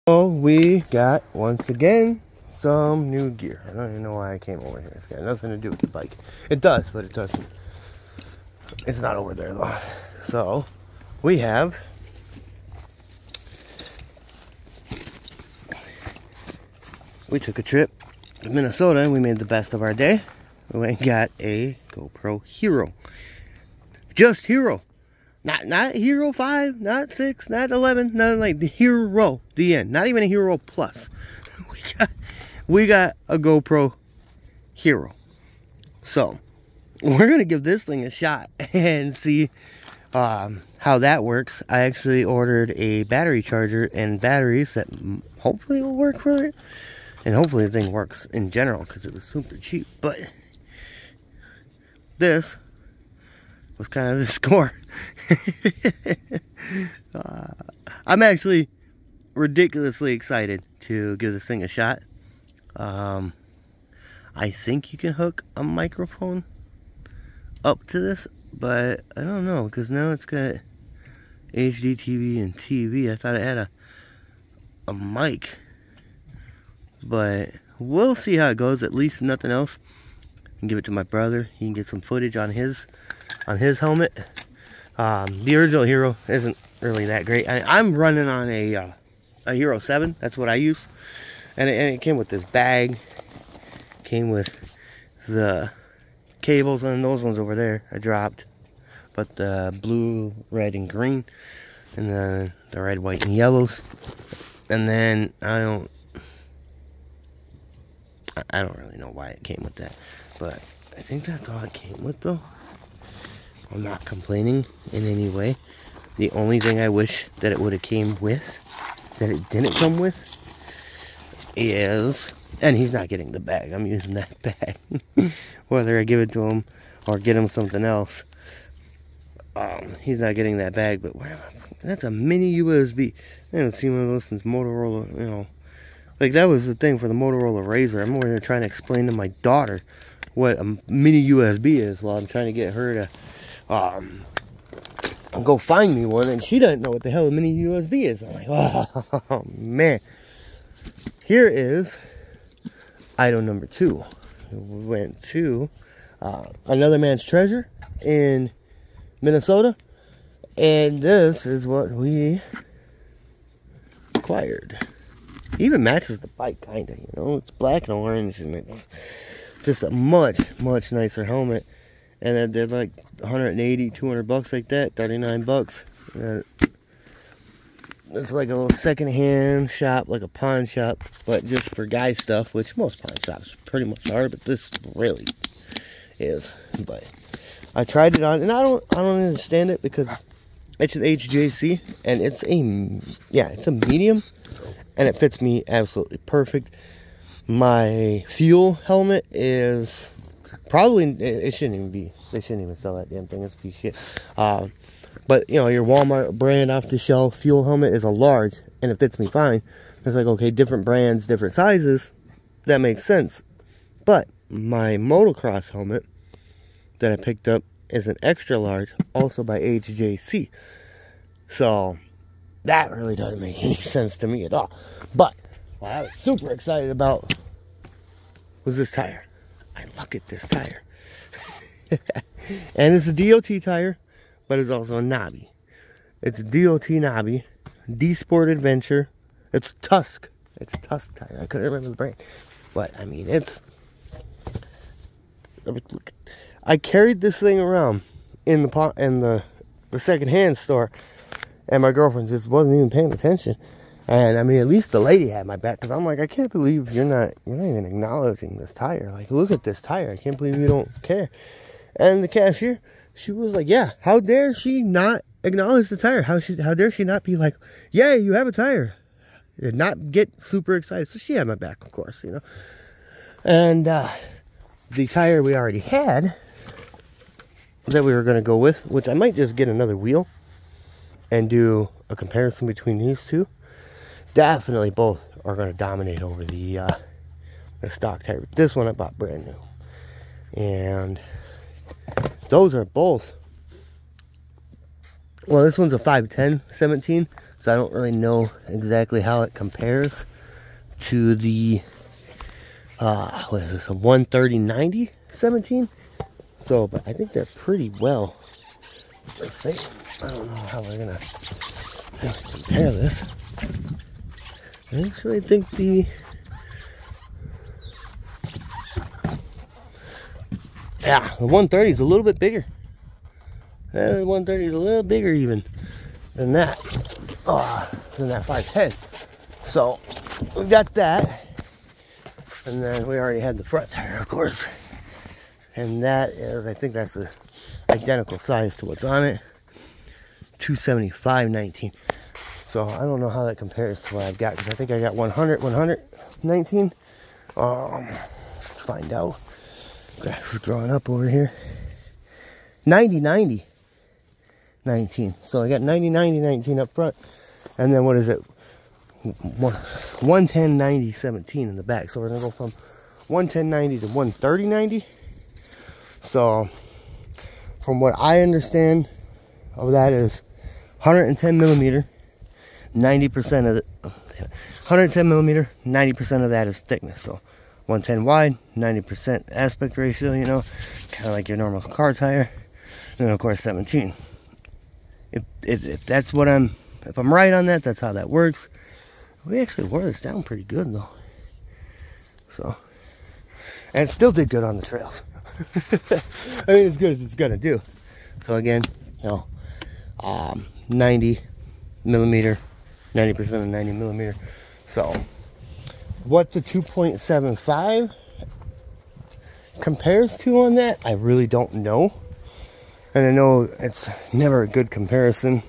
So we got, once again, some new gear. I don't even know why I came over here. It's got nothing to do with the bike. It does, but it doesn't. It's not over there though. So we have we took a trip to Minnesota and we made the best of our day. We went and got a GoPro Hero. Just Hero. Not Hero 5, not 6, not 11, nothing like the Hero, the end. Not even a Hero Plus. We got a GoPro Hero. So, we're going to give this thing a shot and see how that works. I actually ordered a battery charger and batteries that hopefully will work for it. And hopefully the thing works in general because it was super cheap. But this was kind of the score. I'm actually ridiculously excited to give this thing a shot. I think you can hook a microphone up to this, but I don't know because now it's got HD TV and TV. I thought it had a mic, but we'll see how it goes. At least if nothing else, I can give it to my brother. He can get some footage on his helmet. The original Hero isn't really that great. I'm running on a Hero 7. That's what I use. And it came with this bag. Came with the cables, and those ones over there I dropped. But the blue, red, and green. And then the red, white, and yellows. And then I don't really know why it came with that. But I think that's all it came with though. I'm not complaining in any way. The only thing I wish that it would have came with, that it didn't come with, is, and he's not getting the bag. I'm using that bag. Whether I give it to him or get him something else, he's not getting that bag. But that's a mini USB. I haven't seen one of those since Motorola, you know. Like, that was the thing for the Motorola Razr. I'm over there trying to explain to my daughter what a mini USB is while I'm trying to get her to go find me one, and she doesn't know what the hell a mini USB is. I'm like, oh man. Here is item number 2. We went to Another Man's Treasure in Minnesota, and this is what we acquired. Even matches the bike, kinda, you know. It's black and orange, and it's just a much nicer helmet. And they're like 180, 200 bucks like that, 39 bucks. It's like a little secondhand shop, like a pawn shop, but just for guy stuff, which most pawn shops pretty much are, but this really is. But I tried it on, and I don't understand it because it's an HJC, and it's a medium, and it fits me absolutely perfect. My fuel helmet is probably, they shouldn't even sell that damn thing. It's a piece of shit. But, you know, your Walmart brand off the shelf fuel helmet is a large, and it fits me fine. It's like, okay, different brands, different sizes. That makes sense. But my motocross helmet that I picked up is an extra large, also by HJC. So, that really doesn't make any sense to me at all. But what I was super excited about was this tire. I look at this tire. And it's a DOT tire, but it's also a knobby. It's a DOT knobby, D-Sport Adventure. It's Tusk. It's a Tusk tire. I couldn't remember the brand. But, I mean, it's... I carried this thing around in the secondhand store, and my girlfriend just wasn't even paying attention. And I mean, at least the lady had my back, because I'm like, I can't believe you're not even acknowledging this tire. Like, look at this tire. I can't believe you don't care. And the cashier, she was like, yeah, how dare she not acknowledge the tire? How dare she not be like, yeah, you have a tire, and not get super excited? So she had my back, of course, you know. And the tire we already had that we were going to go with, which I might just get another wheel and do a comparison between these two. Definitely both are going to dominate over the stock tire. This one I bought brand new. And those are both, well, this one's a 510 17. So I don't really know exactly how it compares to the, what is this, a 130/90 17? So, but I think they're pretty well the same. I don't know how we're gonna compare this. I actually think the the 130 is a little bit bigger. The 130 is a little bigger even than that 510. So we've got that, and then we already had the front tire, of course, and that is, I think that's the identical size to what's on it, 275/19. So I don't know how that compares to what I've got, because I think I got 100/19. Let's find out. Grass is growing up over here. 90/90/19. So I got 90/90/19 up front, and then what is it? 110/90/17 in the back. So we're gonna go from 110/90 to 130/90. So from what I understand of that is 110 millimeter, 90% of it, 110 millimeter, 90% of that is thickness. So 110 wide, 90% aspect ratio, you know, kind of like your normal car tire. And then of course 17. If that's what if I'm right on that, that's how that works. We actually wore this down pretty good though. So, and it still did good on the trails. I mean, as good as it's gonna do. So again, you know, 90 millimeter, 90% of 90 millimeter. So what the 2.75 compares to on that, I really don't know. And I know it's never a good comparison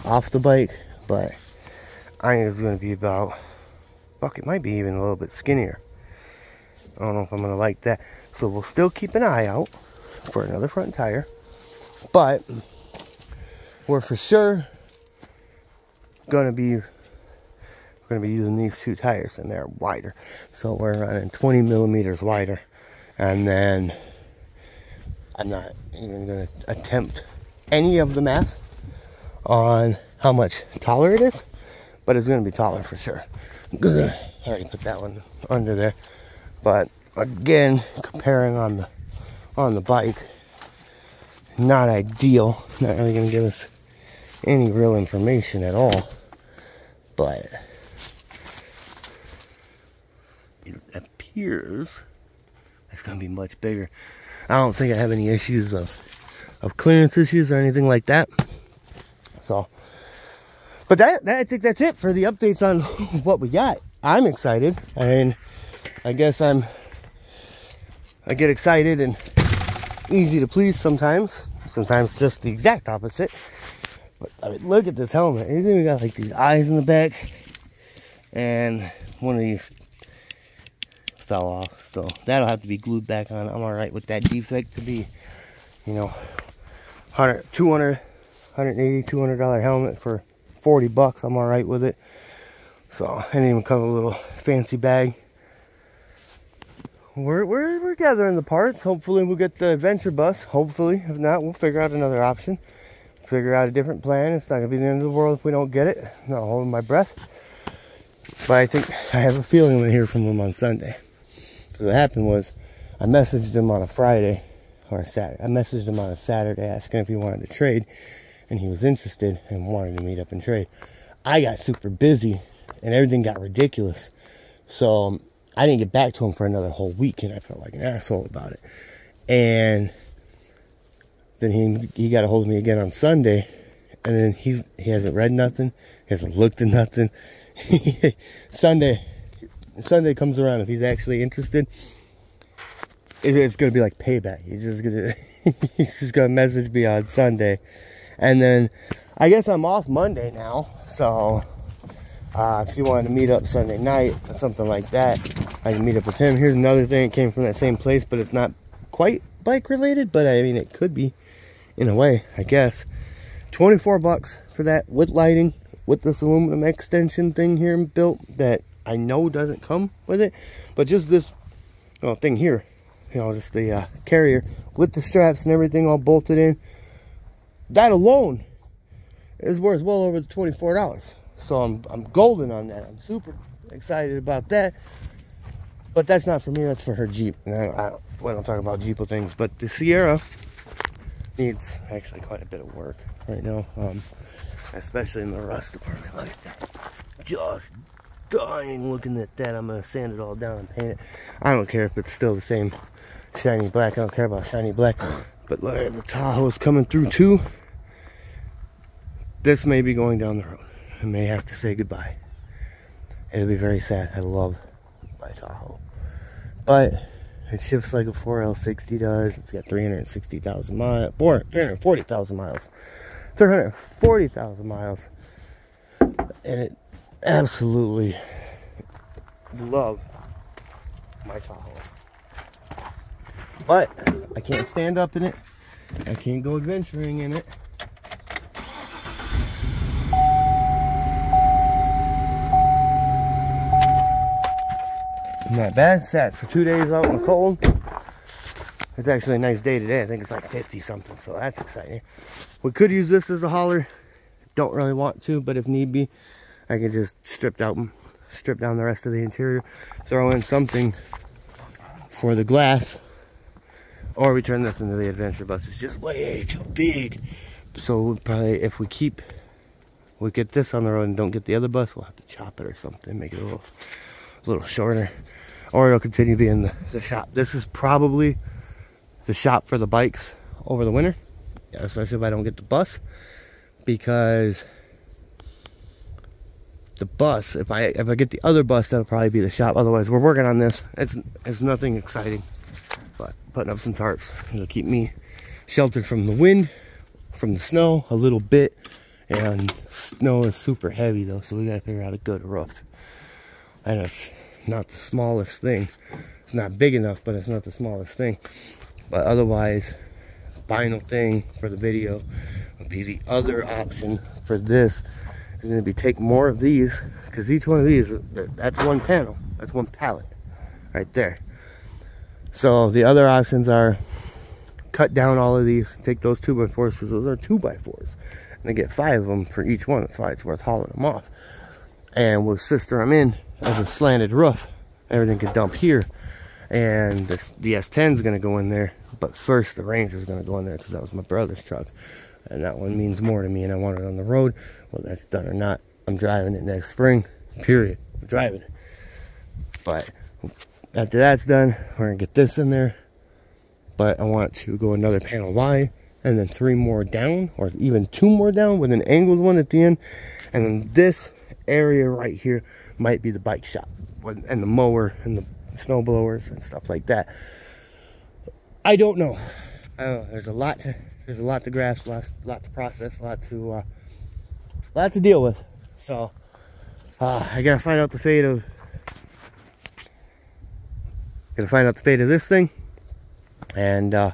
off the bike, but I think it's going to be about, fuck, it might be even a little bit skinnier. I don't know if I'm going to like that. So we'll still keep an eye out for another front tire, but we're for sure going to be using these two tires, and they're wider. So we're running 20 millimeters wider, and then I'm not even going to attempt any of the math on how much taller it is, but it's going to be taller for sure. I already put that one under there. But again, comparing on the bike, not ideal. Not really going to give us any real information at all. But it appears it's going to be much bigger. I don't think I have any issues of clearance issues or anything like that. So, but I think that's it for the updates on what we got. I'm excited, and I guess I get excited and easy to please sometimes. Sometimes just the exact opposite. But I mean, look at this helmet. It's even got like these eyes in the back, and one of these fell off, so that'll have to be glued back on. I'm alright with that defect to be, you know, $280, $200 helmet for 40 bucks. I'm alright with it. So I didn't even come with a little fancy bag. We're gathering the parts. Hopefully we'll get the adventure bus. Hopefully, if not, we'll figure out another option. Figure out a different plan. It's not gonna be the end of the world if we don't get it. I'm not holding my breath, but I think I have a feeling we'll hear from them on Sunday. What happened was, I messaged him on a Friday or a Saturday. I messaged him on a Saturday asking if he wanted to trade, and he was interested and wanted to meet up and trade. I got super busy and everything got ridiculous, so I didn't get back to him for another whole week, and I felt like an asshole about it. And then he got a hold of me again on Sunday, and then he hasn't read nothing, he hasn't looked at nothing. Sunday comes around, if he's actually interested, it's gonna be like payback. He's just gonna message me on Sunday, and then I guess I'm off Monday now. So if you wanted to meet up Sunday night or something like that, I can meet up with him. Here's another thing. It came from that same place, but it's not quite bike related. But I mean, it could be in a way, I guess. 24 bucks for that, with lighting, with this aluminum extension thing here built that I know doesn't come with it, but just this thing here, just the carrier with the straps and everything all bolted in. That alone is worth well over the $24. So I'm golden on that. I'm super excited about that. But that's not for me, that's for her Jeep. And we don't talk about Jeep things, but the Sierra needs actually quite a bit of work right now, especially in the rust department. Look at that, just dying looking at that. I'm gonna sand it all down and paint it. I don't care if it's still the same shiny black. I don't care about shiny black. But look at the Tahoe's coming through too. This may be going down the road. I may have to say goodbye. It'll be very sad. I love my Tahoe, but it ships like a 4L60 does. It's got 360,000 miles, 340,000 miles, 340,000 miles, and it absolutely love my Tahoe. But I can't stand up in it. I can't go adventuring in it. Not bad. Sat for 2 days out in the cold. It's actually a nice day today. I think it's like 50 something, so that's exciting. We could use this as a hauler. Don't really want to, but if need be, I can just strip down the rest of the interior, throw in something for the glass, or we turn this into the adventure bus. It's just way too big. So we'll probably, if we get this on the road and don't get the other bus, we'll have to chop it or something, make it a little shorter. Or it'll continue being the shop. This is probably the shop for the bikes over the winter, especially if I don't get the bus, because the bus, if I get the other bus, that'll probably be the shop. Otherwise, we're working on this. It's nothing exciting, but putting up some tarps. It'll keep me sheltered from the wind, from the snow a little bit, and snow is super heavy though, so we gotta figure out a good roof. And it's not the smallest thing. It's not big enough, but it's not the smallest thing. But otherwise, final thing for the video would be the other option for this. Is going to be take more of these, because each one of these, that's one panel, that's one pallet right there. So the other options are cut down all of these, take those 2x4s, because those are 2x4s, and they get 5 of them for each one. That's why it's worth hauling them off. And we'll sister them in as a slanted roof. Everything can dump here, and the S10 is going to go in there, but first the Ranger is going to go in there, because that was my brother's truck, and that one means more to me, and I want it on the road. Whether that's done or not, I'm driving it next spring, period. I'm driving it. But after that's done, we're going to get this in there, but I want to go another panel wide, and then 3 more down, or even 2 more down with an angled one at the end. And then this area right here might be the bike shop, and the mower and the snow blowers and stuff like that. I don't know. There's a lot to grasp, a lot to process, a lot to deal with. So I gotta find out the fate of this thing, and yeah,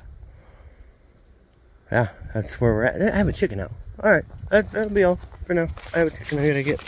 that's where we're at. I have a chicken now. All right, that'll be all for now. I have a chicken I gotta get.